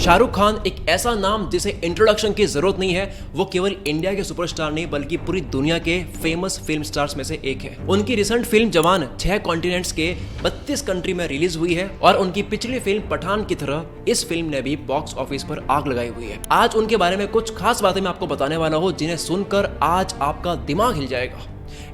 शाहरुख खान एक ऐसा नाम जिसे इंट्रोडक्शन की जरूरत नहीं है। वो केवल इंडिया के सुपरस्टार नहीं बल्कि पूरी दुनिया के फेमस फिल्म स्टार्स में से एक है। उनकी रिसेंट फिल्म जवान 6 कॉन्टिनेंट्स के 32 कंट्री में रिलीज हुई है और उनकी पिछली फिल्म पठान की तरह इस फिल्म ने भी बॉक्स ऑफिस पर आग लगाई हुई है। आज उनके बारे में कुछ खास बातें मैं आपको बताने वाला हूँ जिन्हें सुनकर आज आपका दिमाग हिल जाएगा।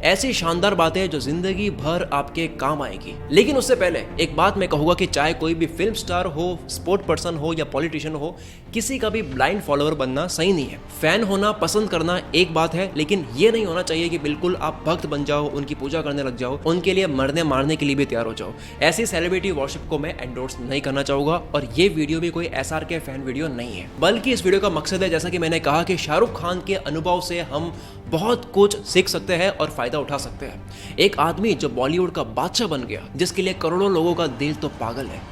ऐसी शानदार बातें जो जिंदगी भर आपके काम आएगी। लेकिन उससे पहले एक बात मैं कहूंगा कि चाहे कोई भी फिल्म स्टार हो, स्पोर्ट पर्सन हो या पॉलिटिशियन हो, किसी का भी ब्लाइंड फॉलोअर बनना सही नहीं है। फैन होना, पसंद करना एक बात है, लेकिन ये नहीं होना चाहिए कि बिल्कुल आप भक्त बन जाओ, उनकी पूजा करने लग जाओ, उनके लिए मरने मारने के लिए भी तैयार हो जाओ। ऐसी सेलिब्रिटी वर्शिप को मैं एंडोर्स नहीं करना चाहूंगा और ये वीडियो भी कोई SRK फैन वीडियो नहीं है, बल्कि इस वीडियो का मकसद है, जैसा कि मैंने कहा, कि शाहरुख खान के अनुभव से हम बहुत कुछ सीख सकते हैं और फायदा उठा सकते हैं। एक आदमी जो बॉलीवुड का बादशाह बन गया, जिसके लिए करोड़ों लोगों का दिल तो पागल है,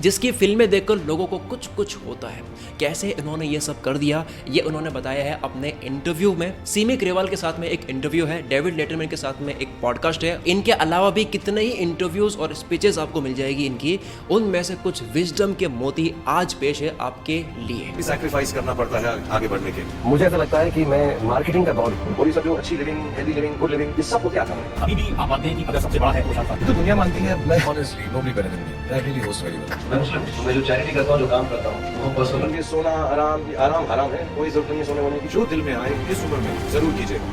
जिसकी फिल्में देखकर लोगों को कुछ कुछ होता है, कैसे इन्होंने ये सब कर दिया, ये उन्होंने बताया है अपने इंटरव्यू में। सीमी ग्रेवाल के साथ में एक इंटरव्यू है, डेविड लेटरमैन के साथ में एक पॉडकास्ट है। इनके अलावा भी कितने ही इंटरव्यूज और स्पीचेस आपको मिल जाएगी इनकी। उनमें से कुछ विजडम के मोती आज पेश है आपके लिए। सैक्रिफाइस करना पड़ता है आगे बढ़ने के लिए। मुझे ऐसा लगता है कि मैं मार्केटिंग का दौर हूँ और ये सब जो अच्छी living, healthy living, good living, इस सब को क्या करें। अभी भी आप मानते हैं कि अगर सबसे बड़ा है तो शाहरुख तो दुनिया मानती है, मैं honestly nobody better than me, I really host very well. मैं जो चैरिटी करता हूँ, जो काम करता हूँ, वो पर्सनल। ये सोना आराम हराम है, कोई जरूरत नहीं है सोने वोने की। जो दिल में आए इस उम्र में जरूर कीजिएगा।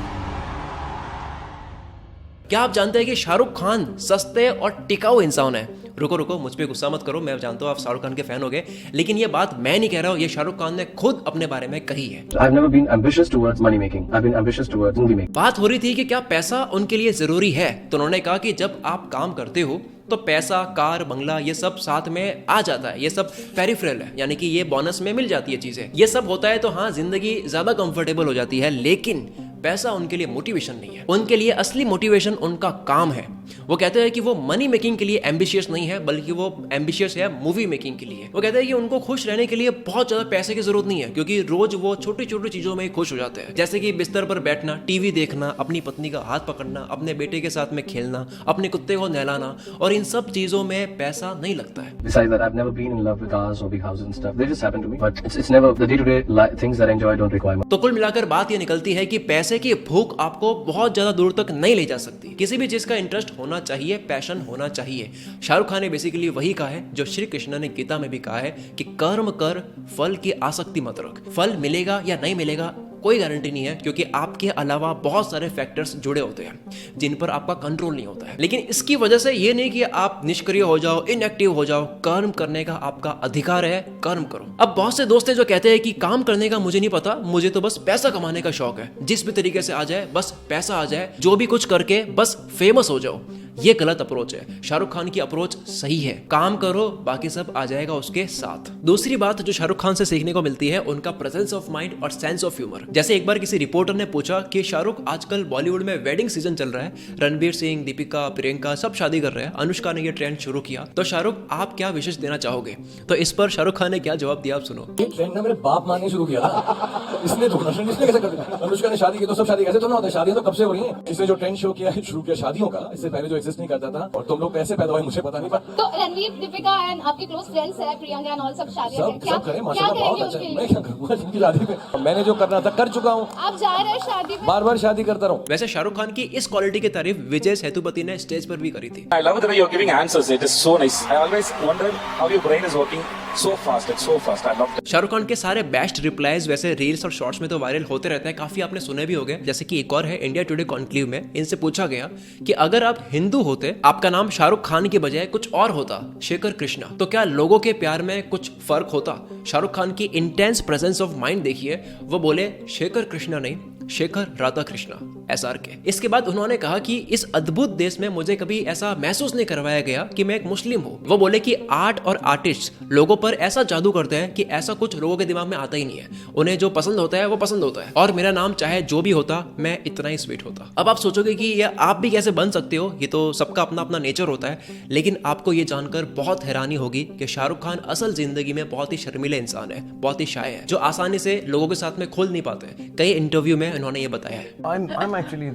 क्या आप जानते हैं कि शाहरुख खान सस्ते और टिकाऊ इंसान है? रुको मुझ पे गुस्सा मत करो, मैं जानता हूँ आप शाहरुख खान के फैन हो गए, लेकिन ये बात मैं नहीं कह रहा हूँ, ये शाहरुख खान ने खुद अपने बारे में कही है। I've never been ambitious towards money making. I've been ambitious towards movie making. बात हो रही थी कि क्या पैसा उनके लिए जरूरी है, तो उन्होंने कहा कि जब आप काम करते हो तो पैसा, कार, बंगला, ये सब साथ में आ जाता है, ये सब पेरिफेरल है, यानी कि ये बोनस में मिल जाती है चीजें। ये सब होता है तो हाँ, जिंदगी ज्यादा कंफर्टेबल हो जाती है, लेकिन पैसा उनके लिए मोटिवेशन नहीं है। उनके लिए असली मोटिवेशन उनका काम है। वो कहते हैं कि वो मनी मेकिंग के लिए एम्बिशियस नहीं है, बल्कि वो एम्बिशियस है मूवी मेकिंग के लिए। वो कहते हैं कि उनको खुश रहने के लिए बहुत ज्यादा पैसे की जरूरत नहीं है, क्योंकि रोज वो छोटी छोटी चीजों में खुश हो जाते हैं, जैसे कि बिस्तर पर बैठना, टीवी देखना, अपनी पत्नी का हाथ पकड़ना, अपने बेटे के साथ में खेलना, अपने कुत्ते को नहलाना, और इन सब चीजों में पैसा नहीं लगता है। Besides that, I've never been in love with cars or big houses and stuff. They just happen to me. But it's never the day-to-day things that I enjoy don't require money. तो कुल मिलाकर बात ये निकलती है कि पैसे की भूख आपको बहुत ज्यादा दूर तक नहीं ले जा सकती। किसी भी चीज का इंटरेस्ट होना चाहिए, पैशन होना चाहिए। शाहरुख खान ने बेसिकली वही कहा है जो श्री कृष्ण ने गीता में भी कहा है कि कर्म कर, फल की आसक्ति मत रख। फल मिलेगा या नहीं मिलेगा कोई गारंटी नहीं है, क्योंकि आपके अलावा बहुत सारे फैक्टर्स जुड़े होते हैं जिन पर आपका कंट्रोल नहीं होता है। लेकिन इसकी वजह से ये नहीं कि आप निष्क्रिय हो जाओ, इनएक्टिव हो जाओ। कर्म करने का आपका अधिकार है, कर्म करो। अब बहुत से दोस्त हैं जो कहते हैं कि काम करने का मुझे नहीं पता, मुझे तो बस पैसा कमाने का शौक है, जिस भी तरीके से आ जाए बस पैसा आ जाए, जो भी कुछ करके बस फेमस हो जाओ। ये गलत अप्रोच है। शाहरुख खान की अप्रोच सही है, काम करो, बाकी सब आ जाएगा उसके साथ। दूसरी बात जो शाहरुख खान से सीखने को मिलती है, उनका प्रेजेंस ऑफ माइंड और सेंस ऑफ ह्यूमर। जैसे एक बार किसी रिपोर्टर ने पूछा कि शाहरुख, आजकल बॉलीवुड में वेडिंग सीजन चल रहा है, रणवीर सिंह, दीपिका, प्रियंका सब शादी कर रहे हैं, अनुष्का ने ये ट्रेंड शुरू किया, तो शाहरुख आप क्या विशेष देना चाहोगे? तो इस पर शाहरुख खान ने क्या जवाब दिया, आप सुनो। ये ट्रेंड ना मेरे बाप मारने शुरू किया था, इसने तो इसने कैसे कर दिया? अनुष्का ने शादी की तो सब शादी कैसे तो ना होता, शादियां तो कब से हो रही हैं। इसने जो ट्रेंड शुरू किया शादियों का, इससे पहले जो एग्जिस्ट नहीं करता था, और तुम लोग कैसे पैदा हुए मुझे पता नहीं। तो रणवीर, दीपिका एंड आपके क्लोज फ्रेंड्स है, प्रियंका एंड ऑल सब शादियां हैं, सब करें माशाल्लाह, बहुत अच्छा। मैं क्या करूंगा इनकी शादी पे? मैंने जो करना था कर चुका हूँ। आप जा रहे हैं शादी में? बार शादी करता रहूं। वैसे शाहरुख खान की इस क्वालिटी की तारीफ विजय सेतुपति ने स्टेज पर भी करी थी। I love the way you're giving answers. It is so nice. I always wondered how your brain is working so fast. It's so fast. I love it. Shahrukh Khan के सारे बेस्ट रिप्लाईज वैसे रील्स और shorts में तो viral होते रहते हैं, काफी आपने सुने भी होंगे। जैसे कि एक और है इंडिया टुडे कॉन्क्लेव में, इनसे पूछा गया कि अगर आप हिंदू होते, आपका नाम शाहरुख खान के बजाय कुछ और होता, शेखर कृष्णा, तो क्या लोगों के प्यार में कुछ फर्क होता? शाहरुख खान की इंटेंस प्रेजेंस ऑफ माइंड देखिए, वो बोले शेखर कृष्णा नहीं, शेखर राधा कृष्णा, SRK। इसके बाद उन्होंने कहा कि इस अद्भुत देश में मुझे कभी ऐसा महसूस नहीं करवाया गया कि मैं एक मुस्लिम हूँ। वो बोले कि आर्ट और आर्टिस्ट लोगों पर ऐसा जादू करते हैं कि ऐसा कुछ लोगों के दिमाग में आता ही नहीं है। उन्हें जो पसंद होता है वो पसंद होता है, और मेरा नाम चाहे जो भी होता, मैं इतना ही स्वीट होता। अब आप सोचोगे कि ये आप भी कैसे बन सकते हो, ये तो सबका अपना अपना नेचर होता है, लेकिन आपको ये जानकर बहुत हैरानी होगी कि शाहरुख खान असल जिंदगी में बहुत ही शर्मीले इंसान है, बहुत ही शाय है, जो आसानी से लोगों के साथ में खुल नहीं पाते। कई इंटरव्यू में उन्होंने ये बताया है। I'm actually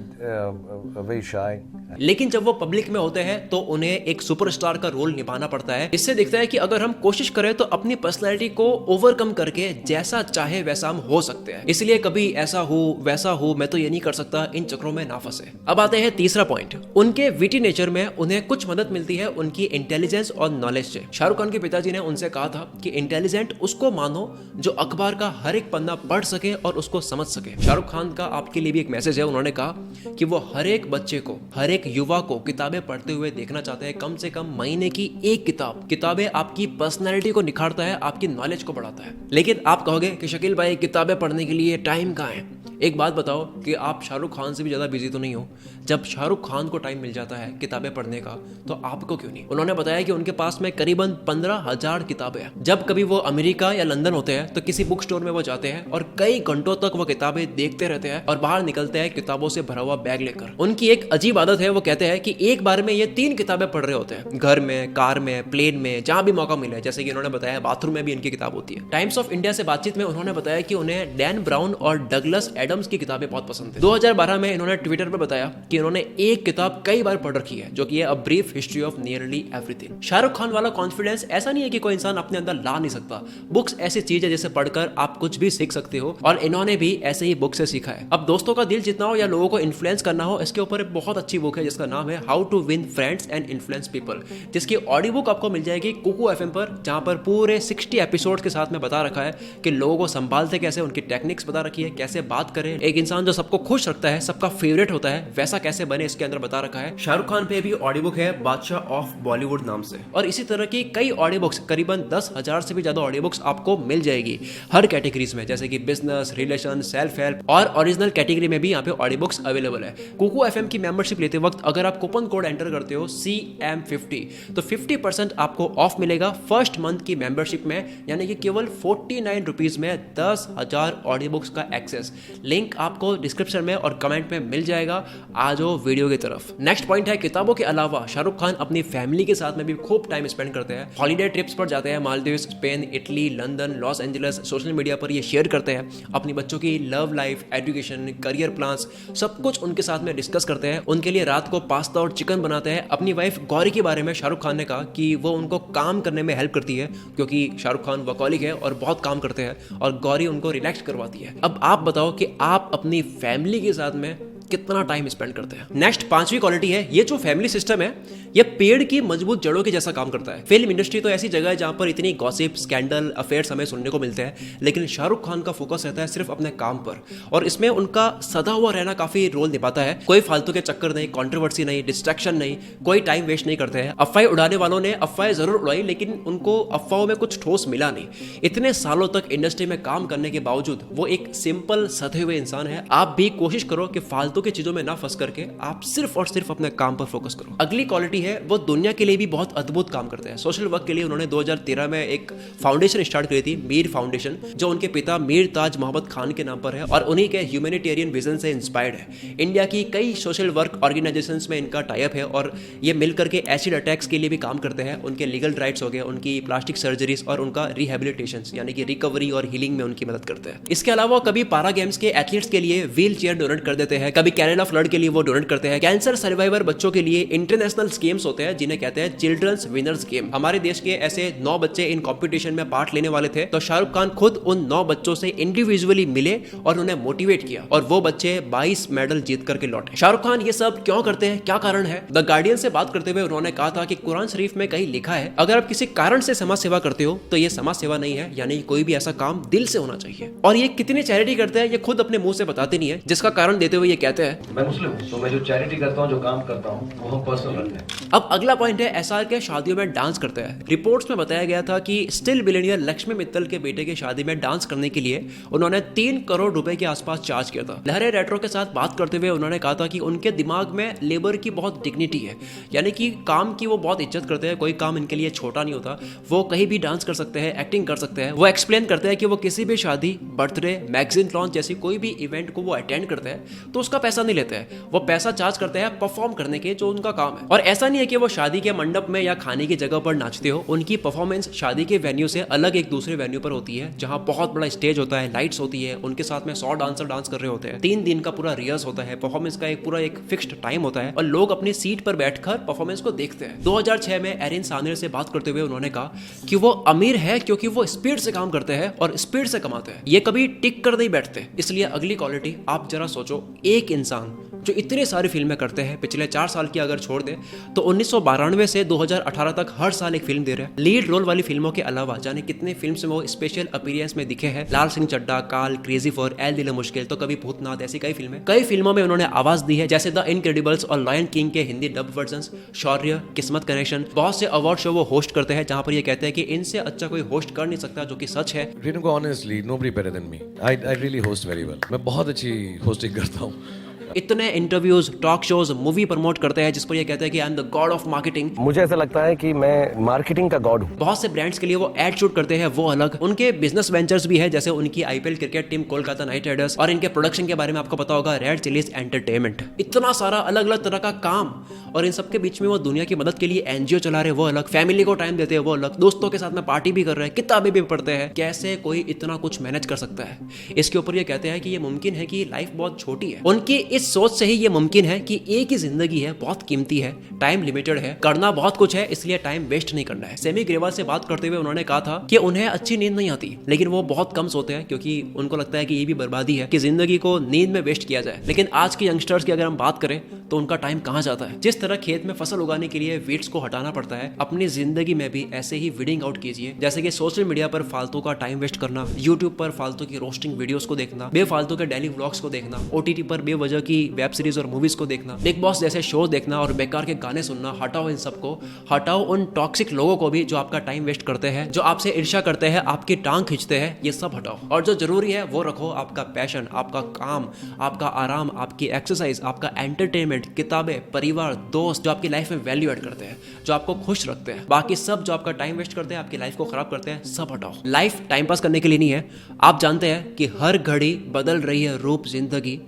very shy. लेकिन जब वो पब्लिक में होते हैं तो उन्हें एक सुपरस्टार का रोल निभाना पड़ता है। इससे दिखता है कि अगर हम कोशिश करें तो अपनी पर्सनैलिटी को ओवरकम करके जैसा चाहे वैसा हम हो सकते हैं। इसलिए कभी ऐसा हो वैसा हो, मैं तो ये नहीं कर सकता, इन चक्रों में ना फंसे। अब आते हैं तीसरा पॉइंट, उनके विटी नेचर में उन्हें कुछ मदद मिलती है उनकी इंटेलिजेंस और नॉलेज से। शाहरुख खान के पिताजी ने उनसे कहा था कि इंटेलिजेंट उसको मानो जो अखबार का हर एक पन्ना पढ़ सके और उसको समझ सके। शाहरुख खान का आपके लिए भी एक मैसेज है, उन्होंने कहा कि वो हर एक बच्चे को, हर एक युवा को किताबें पढ़ते हुए देखना चाहते हैं, कम से कम महीने की एक किताब। किताबें आपकी पर्सनैलिटी को निखारता है, आपकी नॉलेज को बढ़ाता है। लेकिन आप कहोगे कि शकील भाई किताबें पढ़ने के लिए टाइम कहाँ है? एक बात बताओ कि आप शाहरुख खान से भी ज्यादा बिजी तो नहीं हो? जब शाहरुख खान को टाइम मिल जाता है किताबें पढ़ने का तो आपको क्यों नहीं? उन्होंने बताया कि उनके पास में करीबन 15,000 किताबें हैं। जब कभी वो अमेरिका या लंदन होते हैं तो किसी बुक स्टोर में वो जाते हैं और कई घंटों तक वो किताबें देखते रहते हैं और बाहर निकलते हैं किताबों से भरा हुआ बैग लेकर। उनकी एक अजीब आदत है, वो कहते हैं कि एक बार में ये 3 किताबें पढ़ रहे होते हैं, घर में, कार में, प्लेन में, जहां भी मौका मिले। जैसे कि उन्होंने बताया बाथरूम में भी इनकी किताब होती है। टाइम्स ऑफ इंडिया से बातचीत में उन्होंने बताया कि उन्हें डैन ब्राउन और डगलस एडम्स की किताबें बहुत पसंद है। 2012 में इन्होंने ट्विटर पर बताया कि उन्होंने एक किताब कई बार पढ़ रखी है, जो कि है a brief history of nearly everything. Shahrukh Khan वाला कॉन्फिडेंस ऐसा नहीं है कि कोई इंसान अपने अंदर ला नहीं सकता। बुक्स ऐसी चीज है जिसे पढ़कर आप कुछ भी सीख सकते हो और इन्होंने भी ऐसे ही बुक से सीखा है। अब दोस्तों का दिल जीतना हो या लोगों को इन्फ्लुएंस करना हो, इसके ऊपर एक बहुत अच्छी बुक है जिसका नाम है how to win friends and influence people, जिसकी ऑडियो बुक आपको मिल जाएगी कुकू एफएम पर, जहां पर पूरे 60 एपिसोड के साथ में बता रखा है कि लोगों को संभालते कैसे, उनकी टेक्निक्स बता रखी है, कैसे बात करें, एक इंसान जो सबको खुश रखता है, सबका फेवरेट होता है, वैसा कैसे बने इसके अंदर बता रखा है। शाहरुख खान पे भी ऑडियो बुक है बादशाह ऑफ बॉलीवुड नाम से, और इसी तरह की कई ऑडियो बुक्स, करीबन 10,000 से भी ज्यादा ऑडियो बुक्स आपको मिल जाएगी हर कैटेगरीज में, जैसे कि बिजनेस, रिलेशन, सेल्फ हेल्प और ओरिजिनल कैटेगरी में भी यहाँ पे ऑडियो बुक्स अवेलेबल है। कुकू एफएम की मेंबरशिप लेते वक्त अगर आप कूपन कोड एंटर करते हो CM50 तो 50% आपको ऑफ मिलेगा फर्स्ट मंथ की मेंबरशिप में, यानी कि केवल 49 रुपीज में 10,000 ऑडियो बुक्स का एक्सेस। लिंक आपको डिस्क्रिप्शन में और कमेंट में मिल जाएगा। आ जाओ वीडियो की तरफ। नेक्स्ट पॉइंट है, किताबों के अलावा शाहरुख खान अपनी फैमिली के साथ में भी खूब टाइम स्पेंड करते हैं। हॉलीडे ट्रिप्स पर जाते हैं, Maldives, Spain, Italy, London, Los Angeles. Social media पर ये शेयर करते हैं अपनी बच्चों की love life, education, career plans, सब कुछ उनके साथ में डिस्कस करते हैं। उनके लिए रात को पास्ता और चिकन बनाते हैं। अपनी वाइफ गौरी के बारे में शाहरुख खान ने कहा कि वो उनको काम करने में हेल्प करती है, क्योंकि शाहरुख खान वर्कहॉलिक है और बहुत काम करते हैं, और गौरी उनको रिलैक्स करवाती है। अब आप बताओ कि आप अपनी फैमिली के साथ में कितना टाइम स्पेंड करते हैं। नेक्स्ट 5वीं क्वालिटी है, ये जो फैमिली सिस्टम है ये पेड़ की मजबूत जड़ों के जैसा काम करता है। फिल्म इंडस्ट्री तो ऐसी जगह है जहां पर इतनी गॉसिप, स्कैंडल, अफेयर्स हमें सुनने को मिलते हैं, लेकिन शाहरुख खान का फोकस रहता है सिर्फ अपने काम पर, और इसमें उनका सदा हुआ रहना काफी रोल निभाता है। कोई फालतू के चक्कर नहीं, कंट्रोवर्सी नहीं, डिस्ट्रैक्शन नहीं, कोई टाइम वेस्ट नहीं करते हैं। अफवाहें उड़ाने वालों ने अफवाहें जरूर उड़ाई, लेकिन उनको अफवाहों में कुछ ठोस मिला नहीं। इतने सालों तक इंडस्ट्री में काम करने के बावजूद वो एक सिंपल, सधे हुए इंसान है। आप भी कोशिश करो कि फालतू की चीजों में ना फंस करके आप सिर्फ और सिर्फ अपने काम पर फोकस करो। अगली क्वालिटी है, वो दुनिया के लिए भी बहुत अद्भुत काम करते हैं। सोशल वर्क के लिए उन्होंने 2013 में एक फाउंडेशन स्टार्ट करी थी, मीर फाउंडेशन, जो उनके पिता मीर ताज मोहम्मद खान के नाम पर है और उन्हीं के ह्यूमैनिटेरियन विजन से इंस्पायर्ड है। इंडिया की कई सोशल वर्क ऑर्गेनाइजेशंस में इनका टाई अप है और ये मिलकर के एसिड अटैक्स के लिए भी काम करते हैं। उनके लीगल राइट्स हो गए, उनकी प्लास्टिक सर्जरीज और उनका रिहेबिलिटेशन यानी कि रिकवरी और हीलिंग में उनकी मदद करते हैं। इसके अलावा कभी पारा गेम्स के एथलीट्स के लिए व्हील चेयर डोनेट कर देते हैं, कभी केरला फ्लड के लिए वो डोनेट करते हैं। कैंसर सर्वाइवर बच्चों के लिए इंटरनेशनल गेम्स होते हैं जिन्हें कहते हैं चिल्ड्रंस विनर्स गेम। हमारे देश के ऐसे 9 बच्चे इन कंपटीशन में पार्ट लेने वाले थे, तो शाहरुख खान खुद उन 9 बच्चों से इंडिविजुअली मिले और उन्हें मोटिवेट किया, और वो बच्चे 22 मेडल जीत करके लौटे। शाहरुख खान ये सब क्यों करते हैं, क्या कारण है? द गार्डियन से बात करते हुए उन्होंने कहा था कि कुरान शरीफ में कहीं लिखा है, अगर आप किसी कारण से समाज सेवा करते हो तो ये समाज सेवा नहीं है, यानी कोई भी ऐसा काम दिल से होना चाहिए। और ये कितनी चैरिटी करते हैं ये खुद अपने मुंह से बताते नहीं है, जिसका कारण देते हुए ये कहते हैं, मैं मुस्लिम हूँ, तो मैं जो चैरिटी करता हूँ, जो काम करता हूँ, वो हम पर्सनल रखते हैं। अब अगला पॉइंट है, एसआर के शादियों में डांस करते हैं। रिपोर्ट्स में बताया गया था कि स्टिल बिलियनियर लक्ष्मी मित्तल के बेटे की शादी में डांस करने के लिए उन्होंने 3 करोड़ रुपए के आसपास चार्ज किया था। लहरे रेट्रो के साथ बात करते हुए उन्होंने कहा था कि उनके दिमाग में लेबर की बहुत डिग्निटी है, यानी कि काम की वो बहुत इज्जत करते हैं, कोई काम इनके लिए छोटा नहीं होता। वो कहीं भी डांस कर सकते हैं, एक्टिंग कर सकते हैं। वो एक्सप्लेन करते हैं कि वो किसी भी शादी, बर्थडे, मैगजीन लॉन्च जैसी कोई भी इवेंट को वो अटेंड करते हैं तो उसका पैसा नहीं लेते हैं, वो पैसा चार्ज करते हैं परफॉर्म करने के, जो उनका काम है। और ऐसा ऐसा नहीं है कि वो शादी के मंडप में या खाने की जगह पर नाचते हो, उनकी परफॉर्मेंस शादी के वेन्यू से अलग एक दूसरे वेन्यू पर होती है, जहां बहुत बड़ा स्टेज होता है, लाइट्स होती है, उनके साथ में 100 डांसर डांस कर रहे होते हैं, 3 दिन का पूरा रिहर्स होता है, परफॉर्मेंस का एक पूरा एक फिक्स्ड टाइम होता है और लोग अपनी सीट पर बैठकर परफॉर्मेंस को देखते हैं। 2006 में एरिन सानेर से बात करते हुए उन्होंने कहा कि वो अमीर है क्योंकि वो स्पीड से काम करते हैं और स्पीड से कमाते हैं, ये कभी टिक कर नहीं बैठते। इसलिए अगली क्वालिटी आप जरा सोचो, एक इंसान जो इतने सारी फिल्में करते हैं, पिछले 4 साल की अगर छोड़ दे तो 1992 से 2018 तक हर साल एक फिल्म दे रहे हैं। लीड रोल वाली फिल्मों के अलावा जाने कितने फिल्म्स में वो स्पेशल अपीयरेंस में दिखे हैं, लाल सिंह चड्ढा, काल, क्रेजी फॉर, एल दिल मुश्किल, तो कभी भूतनाथ, ऐसी कई फिल्में। कई फिल्मों में उन्होंने आवाज दी है, जैसे द इनक्रेडिबल्स और लायन किंग के हिंदी डब वर्जन्स, शौर्य, किस्मत कनेक्शन। बहुत से अवार्ड शो वो होस्ट करते हैं जहां पर ये कहते हैं कि इनसे अच्छा कोई होस्ट कर नहीं सकता, जो कि सच है। Renuka, honestly, nobody better than me. I really host very well. मैं बहुत अच्छी होस्टिंग करता हूँ। इतने interviews, talk shows, movie promote करते हैं जिस पर ये कहते हैं कि I am the God of marketing. मुझे ऐसा लगता है कि मैं मार्केटिंग का गॉड हूँ। बहुत से ब्रांड्स के लिए वो एड शूट करते हैं, वो अलग। उनके बिजनेस वेंचर्स भी है, जैसे उनकी IPL cricket team Kolkata night Riders, और इनके प्रोडक्शन के बारे में आपको पता होगा, रेड चिलीज एंटरटेनमेंट। इतना सारा अलग अलग तरह का काम, और इन सबके बीच में वो दुनिया की मदद के लिए एनजीओ चला रहे, वो अलग। फैमिली को टाइम देते हैं, वो अलग। दोस्तों के साथ में पार्टी भी कर रहे हैं, किताबें भी पढ़ते हैं। कैसे कोई इतना कुछ मैनेज कर सकता है? इसके ऊपर ये कहते हैं कि ये मुमकिन है कि लाइफ बहुत छोटी है। उनकी इस सोच से ही ये मुमकिन है कि एक ही जिंदगी है, बहुत कीमती है, टाइम लिमिटेड है, करना बहुत कुछ है, इसलिए टाइम वेस्ट नहीं करना है। सेमी ग्रेवाल से बात करते हुए उन्होंने कहा था कि उन्हें अच्छी नींद नहीं आती, लेकिन वो बहुत कम सोते हैं क्योंकि उनको लगता है कि ये भी बर्बादी है कि जिंदगी को नींद में वेस्ट किया जाए। लेकिन आज के यंगस्टर्स की अगर हम बात करें तो उनका टाइम कहाँ जाता है? जिस तरह खेत में फसल उगाने के लिए वीड्स को हटाना पड़ता है, अपनी जिंदगी में भी ऐसे ही वीडिंग आउट कीजिए। जैसे कि सोशल मीडिया पर फालतू का टाइम वेस्ट करना, यूट्यूब पर फालतू की रोस्टिंग वीडियोस को देखना, बेफालतू के डेली व्लॉग्स को देखना, ओटीटी पर बेवजह की वेब सीरीज और मूवीज को देखना, बिग बॉस जैसे शो देखना और बेकार के गाने सुनना। हटाओ इन सबको, हटाओ उन टॉक्सिक लोगों को भी जो आपका टाइम वेस्ट करते हैं, जो आपसे ईर्ष्या करते हैं, आपकी टांग खींचते हैं, ये सब हटाओ। और जो जरूरी है वो रखो, आपका पैशन, आपका काम, आपका आराम, आपकी एक्सरसाइज, आपका एंटरटेनमेंट, किताबें, परिवार, दोस्त, जो आपकी लाइफ में वैल्यू ऐड करते हैं, जो आपको खुश रखते हैं। बाकी सब जो आपका टाइम वेस्ट करते हैं, आपकी लाइफ को खराब करते हैं, सब हटाओ। लाइफ टाइम पास करने के लिए नहीं है। आप जानते हैं कि हर घड़ी बदल रही है रूप जिंदगी,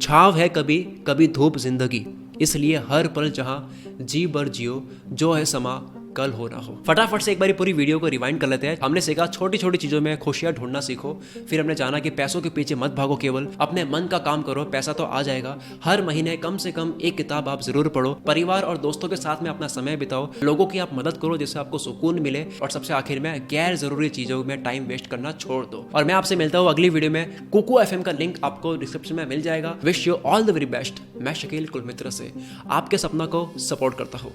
छाव है कभी कभी धूप जिंदगी, इसलिए हर पल जहां जी भर जियो, जो है समा कल हो ना हो। फटाफट से एक बारी पूरी वीडियो को रिवाइंड कर लेते हैं। हमने सीखा छोटी छोटी चीजों में खुशियां ढूंढना सीखो। फिर हमने जाना कि पैसों के पीछे मत भागो, केवल अपने मन का काम करो, पैसा तो आ जाएगा। हर महीने कम से कम एक किताब आप जरूर पढ़ो। परिवार और दोस्तों के साथ में अपना समय बिताओ। लोगों की आप मदद करो जिससे आपको सुकून मिले। और सबसे आखिर में गैर जरूरी चीजों में टाइम वेस्ट करना छोड़ दो। और मैं आपसे मिलता हूँ अगली वीडियो में। कुकू एफएम का लिंक आपको डिस्क्रिप्शन में मिल जाएगा। Wish you all the very best. मैं शकील कुलमित्र से आपके सपना को सपोर्ट करता हूँ।